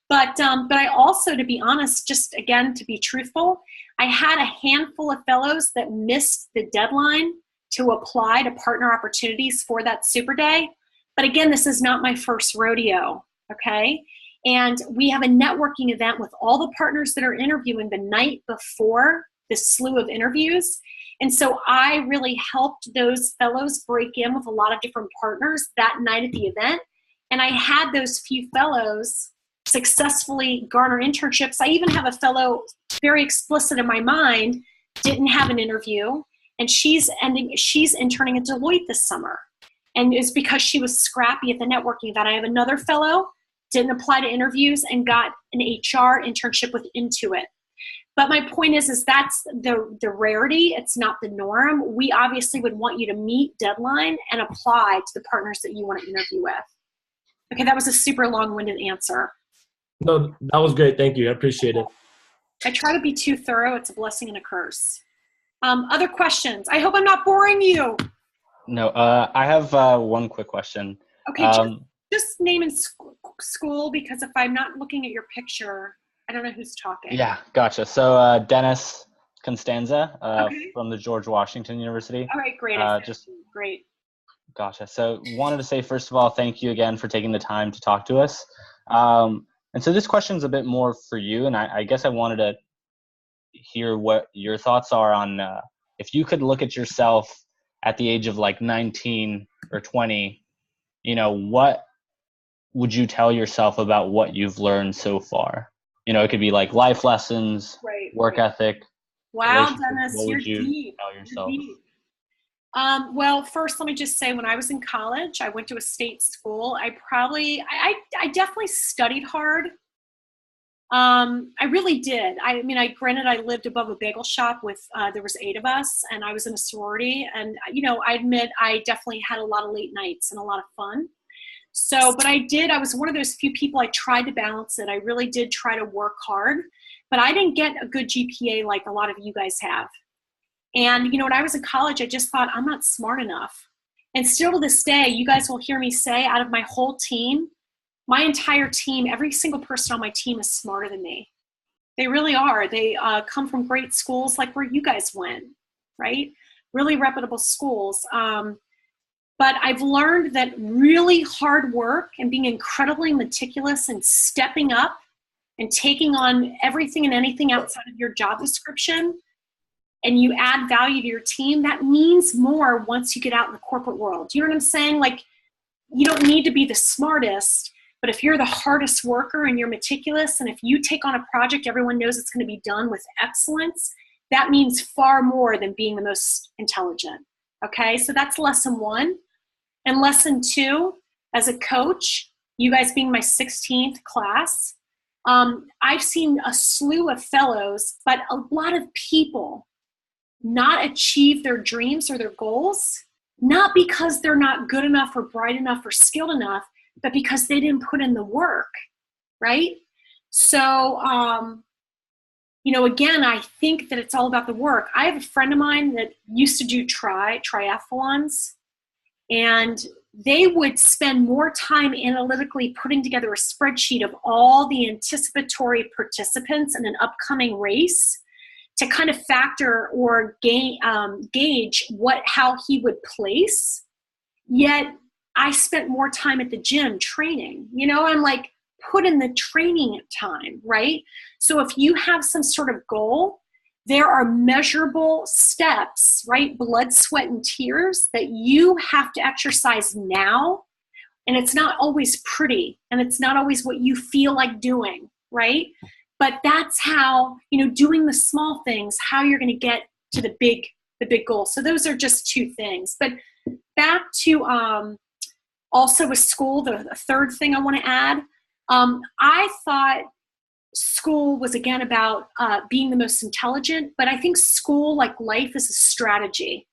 But I also, to be honest, just again, to be truthful, I had a handful of fellows that missed the deadline to apply to partner opportunities for that Super Day. But again, this is not my first rodeo, okay? And we have a networking event with all the partners that are interviewing the night before this slew of interviews. And so I really helped those fellows break in with a lot of different partners that night at the event. And I had those few fellows successfully garner internships. I even have a fellow, very explicit in my mind, didn't have an interview, and she's interning at Deloitte this summer. And it's because she was scrappy at the networking event. I have another fellow, didn't apply to interviews and got an HR internship with Intuit. But my point is that's the rarity. It's not the norm. We obviously would want you to meet deadline and apply to the partners that you want to interview with. Okay, that was a super long-winded answer. No, that was great. Thank you. I appreciate it. I try to be too thorough. It's a blessing and a curse. Other questions? I hope I'm not boring you. No, I have one quick question. Okay, just name and school, because if I'm not looking at your picture, I don't know who's talking. Yeah, gotcha. So Dennis Constanza from the George Washington University. All right, great. Great. Gotcha. So wanted to say, first of all, thank you again for taking the time to talk to us. And so this question's a bit more for you, and I guess I wanted to hear what your thoughts are on if you could look at yourself at the age of like 19 or 20, what would you tell yourself about what you've learned so far? It could be like life lessons, work ethic. Wow, Dennis, what would you deep. tell yourself? You're deep. Well, first, let me just say, when I was in college, I went to a state school. I definitely studied hard. I really did. Granted, I lived above a bagel shop with, there was 8 of us, and I was in a sorority. And, I admit I definitely had a lot of late nights and a lot of fun. So, but I was one of those few people, I tried to balance it. I really did try to work hard, but I didn't get a good GPA like a lot of you guys have. And, when I was in college, I just thought, I'm not smart enough. And still to this day, you guys will hear me say, out of my whole team, my entire team, every single person on my team is smarter than me. They really are. They come from great schools like where you guys went, right? Really reputable schools. But I've learned that really hard work and being incredibly meticulous and stepping up and taking on everything and anything outside of your job description, and you add value to your team, that means more once you get out in the corporate world. Do you know what I'm saying? Like, you don't need to be the smartest, but if you're the hardest worker and you're meticulous, and if you take on a project everyone knows it's going to be done with excellence, that means far more than being the most intelligent. Okay, so that's lesson 1. And lesson 2, as a coach, you guys being my 16th class, I've seen a slew of fellows, but a lot of people not achieve their dreams or their goals, not because they're not good enough or bright enough or skilled enough, but because they didn't put in the work, right? So, again, I think that it's all about the work. I have a friend of mine that used to do triathlons, and they would spend more time analytically putting together a spreadsheet of all the anticipatory participants in an upcoming race to kind of factor or gauge how he would place. Yet I spent more time at the gym training. I'm like, put in the training time, right? So if you have some sort of goal, there are measurable steps, right? Blood, sweat, and tears that you have to exercise now. And it's not always pretty, and it's not always what you feel like doing, right? But that's how, doing the small things, how you're going to get to the big goal. So those are just 2 things. But back to also with school, the third thing I want to add, I thought school was, again, about being the most intelligent, but I think school, like life, is a strategy.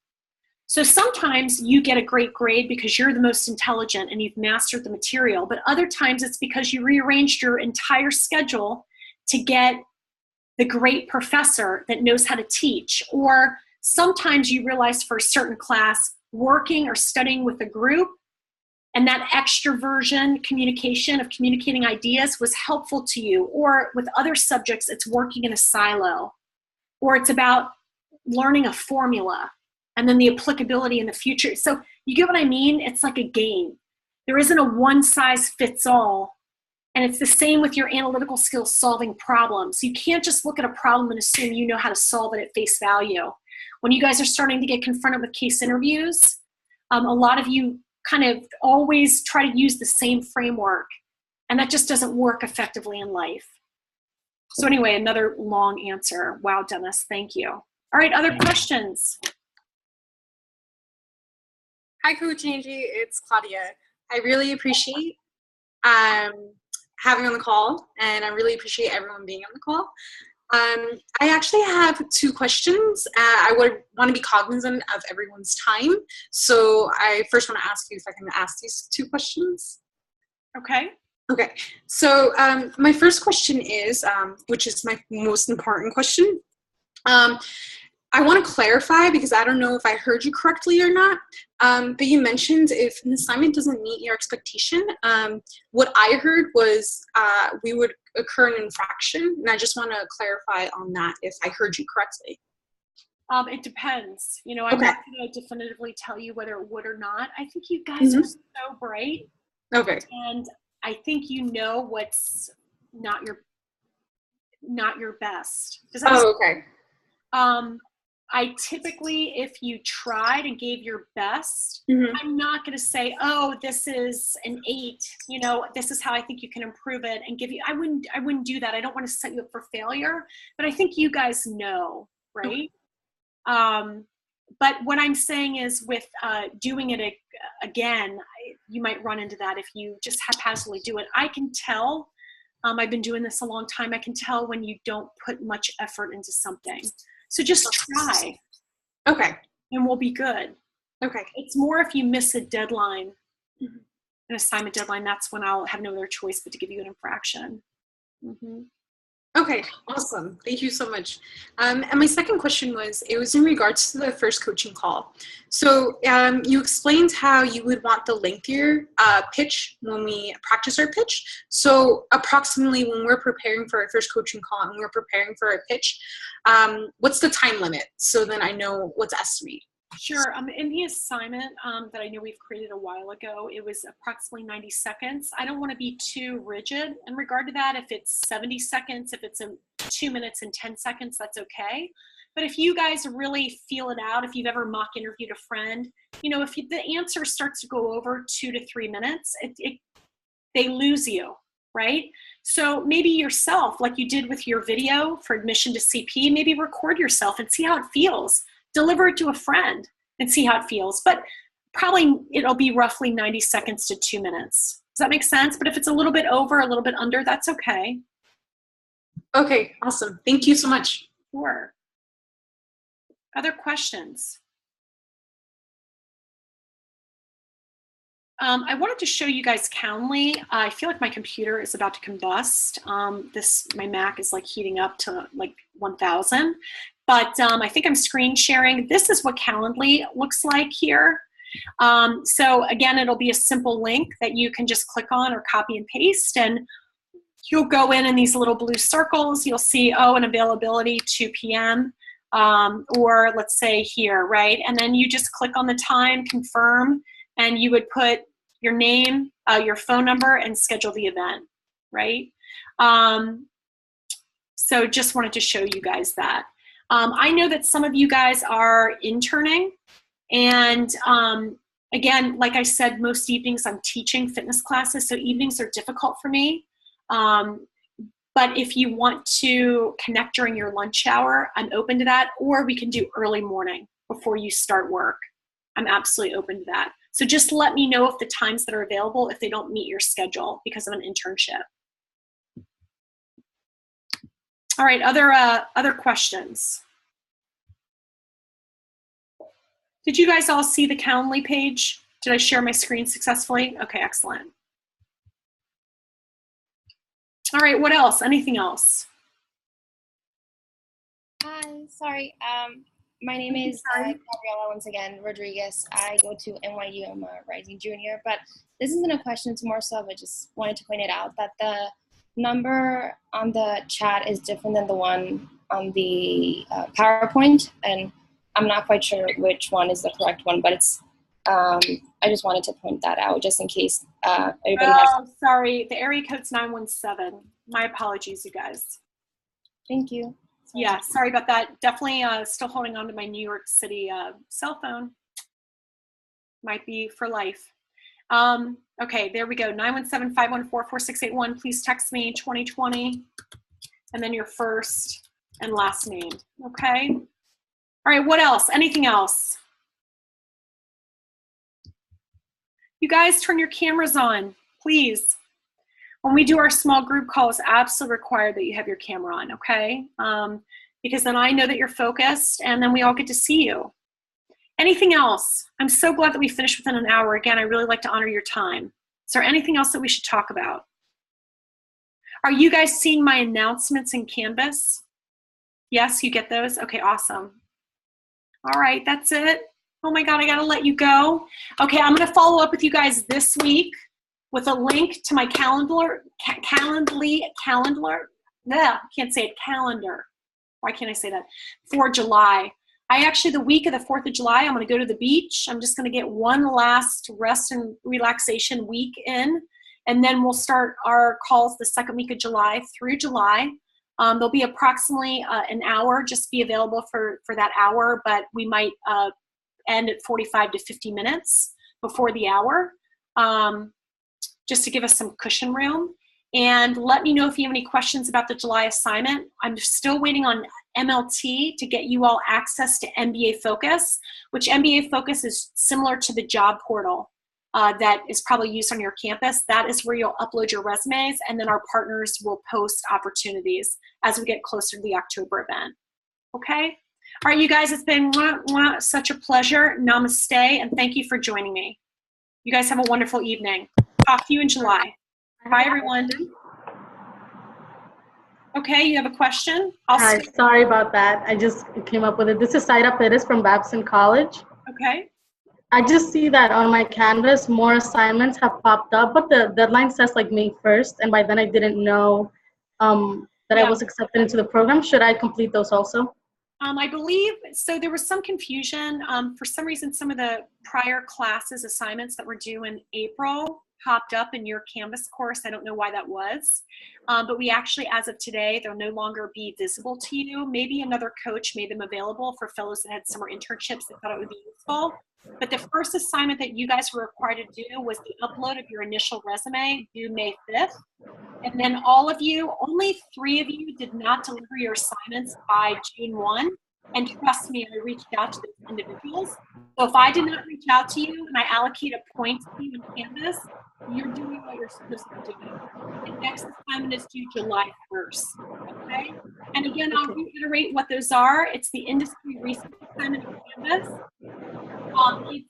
So sometimes you get a great grade because you're the most intelligent and you've mastered the material, but other times it's because you rearranged your entire schedule to get the great professor that knows how to teach. Or sometimes you realize for a certain class, working or studying with a group and that extroversion communication of communicating ideas was helpful to you. Or with other subjects, it's working in a silo. Or it's about learning a formula and then the applicability in the future. So you get what I mean? It's like a game. There isn't a one size fits all. And it's the same with your analytical skills solving problems. You can't just look at a problem and assume you know how to solve it at face value. When you guys are starting to get confronted with case interviews, a lot of you kind of always try to use the same framework, and that just doesn't work effectively in life. So anyway, another long answer. Wow, Dennis, thank you. All right, other questions? Hi, Coach Angie. It's Claudia. I really appreciate having on the call, and I really appreciate everyone being on the call. I actually have two questions. I would want to be cognizant of everyone's time. So I first want to ask you if I can ask these two questions. Okay. Okay. So my first question is, which is my most important question. I want to clarify because I don't know if I heard you correctly or not, but you mentioned if an assignment doesn't meet your expectation, what I heard was we would occur an infraction, and I just want to clarify on that if I heard you correctly. It depends. You know, I'm Okay. not going to definitively tell you whether it would or not. I think you guys are so bright. Okay. And I think you know what's not your best. Does that okay. I typically, if you tried and gave your best, Mhm. I'm not going to say, oh, this is an 8, you know, this is how I think you can improve it and give you, I wouldn't do that. I don't want to set you up for failure, but I think you guys know, right? But what I'm saying is with doing it again, you might run into that if you just haphazardly do it. I can tell, I've been doing this a long time, I can tell when you don't put much effort into something. So just try. Okay. And we'll be good. Okay. It's more if you miss a deadline, an assignment deadline, that's when I'll have no other choice but to give you an infraction. Mm-hmm. Okay, awesome. Thank you so much. And my second question was in regards to the first coaching call. So you explained how you would want the lengthier pitch when we practice our pitch. So approximately when we're preparing for our first coaching call and we're preparing for our pitch, what's the time limit? So then I know what to estimate. Sure. In the assignment that I know we've created a while ago, it was approximately 90 seconds. I don't want to be too rigid in regard to that. If it's 70 seconds, if it's 2 minutes and 10 seconds, that's okay. But if you guys really feel it out, if you've ever mock interviewed a friend, you know, if the answer starts to go over 2 to 3 minutes, they lose you, right? So maybe yourself, like you did with your video for admission to CP, maybe record yourself and see how it feels. Deliver it to a friend and see how it feels. But probably it'll be roughly 90 seconds to 2 minutes. Does that make sense? But if it's a little bit over, a little bit under, that's okay. Okay, awesome. Thank you so much. Sure. Other questions? I wanted to show you guys Calendly. I feel like my computer is about to combust. My Mac is like heating up to like 1000. But I think I'm screen sharing. This is what Calendly looks like here. So again, it'll be a simple link that you can just click on or copy and paste, and you'll go in these little blue circles. You'll see, an availability 2 p.m. Or let's say here, right? And then you just click on the time, confirm, and you would put your name, your phone number, and schedule the event, right? So just wanted to show you guys that. I know that some of you guys are interning, and again, like I said, most evenings I'm teaching fitness classes, so evenings are difficult for me. But if you want to connect during your lunch hour, I'm open to that, or we can do early morning before you start work. I'm absolutely open to that. So just let me know if the times that are available, if they don't meet your schedule because of an internship. All right, other questions? Did you guys all see the Calendly page? Did I share my screen successfully? Okay, excellent. All right, what else? Anything else? Hi, sorry. My name is Gabriela once again Rodriguez. I go to NYU. I'm a rising junior, but this isn't a question. It's more so I just wanted to point it out that the number on the chat is different than the one on the PowerPoint, and I'm not quite sure which one is the correct one, but it's. I just wanted to point that out just in case everybody has. Oh, sorry. The area code's 917. My apologies, you guys. Thank you. Sorry. Yeah, sorry about that. Definitely still holding on to my New York City cell phone. Might be for life. Okay, there we go. 917-514-4681. Please text me 2020 and then your first and last name. Okay. All right, what else? Anything else? You guys turn your cameras on, please. When we do our small group calls, absolutely required that you have your camera on, okay? Because then I know that you're focused and then we all get to see you. Anything else? I'm so glad that we finished within an hour. Again, I really like to honor your time. Is there anything else that we should talk about? Are you guys seeing my announcements in Canvas? Yes, you get those? Okay, awesome. All right, that's it. Oh my God, I gotta let you go. Okay, I'm gonna follow up with you guys this week with a link to my calendar. Can't say it, calendar. Why can't I say that? For July. I actually, the week of the 4th of July, I'm gonna go to the beach. I'm just gonna get one last rest and relaxation week in, and then we'll start our calls the second week of July through July. There'll be approximately an hour, just be available for that hour, but we might end at 45 to 50 minutes before the hour, just to give us some cushion room. And let me know if you have any questions about the July assignment. I'm still waiting on MLT to get you all access to MBA Focus, which MBA Focus is similar to the job portal that is probably used on your campus. That is where you'll upload your resumes, and then our partners will post opportunities as we get closer to the October event. Okay? All right, you guys, it's been such a pleasure. Namaste, and thank you for joining me. You guys have a wonderful evening. Talk to you in July. Bye, everyone. Okay, you have a question? Hi, sorry about that. I just came up with it. This is Saida Perez from Babson College. Okay. I just see that on my Canvas, more assignments have popped up, but the deadline says like May 1st, and by then I didn't know that I was accepted into the program. Should I complete those also? I believe, so there was some confusion. For some reason, some of the prior classes assignments that were due in April popped up in your Canvas course. I don't know why that was. But we actually, as of today, they'll no longer be visible to you. Maybe another coach made them available for fellows that had summer internships that thought it would be useful. But the first assignment that you guys were required to do was the upload of your initial resume due May 5th. And then all of you, only 3 of you did not deliver your assignments by June 1. And trust me, I reached out to those individuals. So if I did not reach out to you and I allocate a point to you in Canvas, you're doing what you're supposed to be doing. The next assignment is due July 1st, okay? And again, I'll reiterate what those are. It's the industry research assignment in Canvas. It's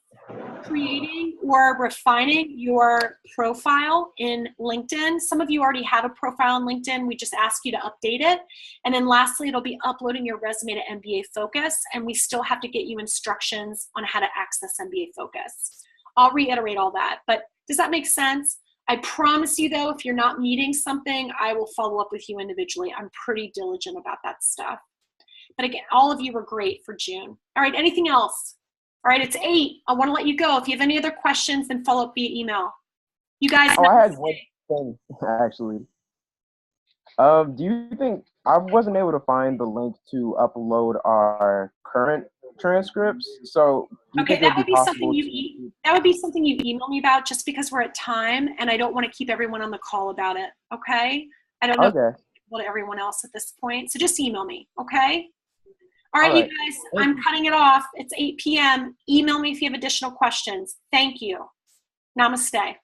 creating or refining your profile in LinkedIn. Some of you already have a profile in LinkedIn. We just ask you to update it. And then lastly, it'll be uploading your resume to MBA Focus. And we still have to get you instructions on how to access MBA Focus. I'll reiterate all that. But does that make sense? I promise you, though, if you're not meeting something, I will follow up with you individually. I'm pretty diligent about that stuff. But again, all of you were great for June. All right, anything else? All right, it's 8. I want to let you go. If you have any other questions, then follow up via email. You guys. Oh, I had one thing, actually. Do you think, I wasn't able to find the link to upload our current transcripts, so okay, that would be something you email me about, just because we're at time and I don't want to keep everyone on the call about it. Okay, I don't know what everyone else at this point, so just email me. Okay. All right, you guys, I'm cutting it off. It's 8 p.m. Email me if you have additional questions. Thank you. Namaste.